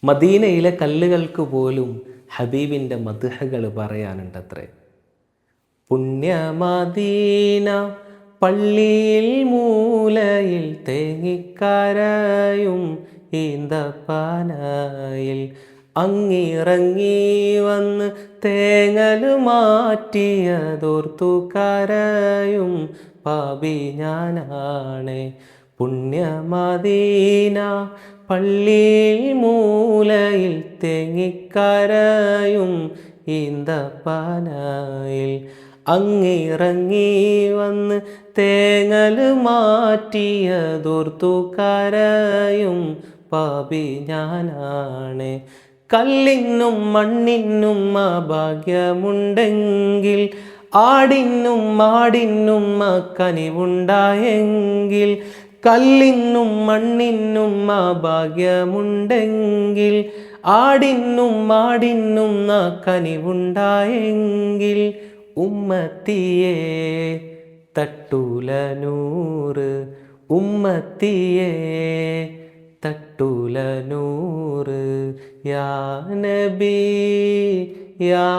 മദീനയിലെ കല്ലുകൾക്ക് പോലും ഹബീബിൻ്റെ മദ്ഹകൾ പറയാനുണ്ടത്രേ. പുണ്യമദീന പള്ളിയിൽ മൂലയിൽ തേങ്ങിക്കരയും ഈന്തപ്പനയിൽ അങ്ങിറങ്ങി വന്ന് തേങ്ങൽ മാറ്റിയതോർത്തു കരയും പാപി ഞാനാണേ. പുണ്യമദീന പള്ളിയിൽ മൂലയിൽ തേങ്ങിക്കരയും ഈന്തപ്പനയിൽ അങ്ങിറങ്ങി വന്ന് തേങ്ങൽ മാറ്റിയതോർത്തു കരയും പാപി ഞാനാണ്. കല്ലിനും മണ്ണിനും ഭാഗ്യമുണ്ടെങ്കിൽ ആടിനും മാടിനും കനിവുണ്ടായെങ്കിൽ. കല്ലിനും മണ്ണിനും ഭാഗ്യമുണ്ടെങ്കിൽ ആടിനും മാടിനും കനിവുണ്ടായെങ്കിൽ. ഉമ്മത്തിയെ തട്ടൂല നൂറ്, ഉമ്മത്തിയെ തട്ടൂല നൂറ്. യാ നബി യാ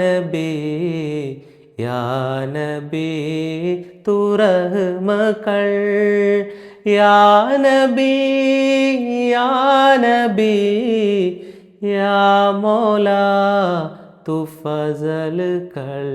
നബി യാ നബി തു റഹ്മകൾ. യാ നബി യാ നബി യാ മൗലാ തു ഫസൽ കർ.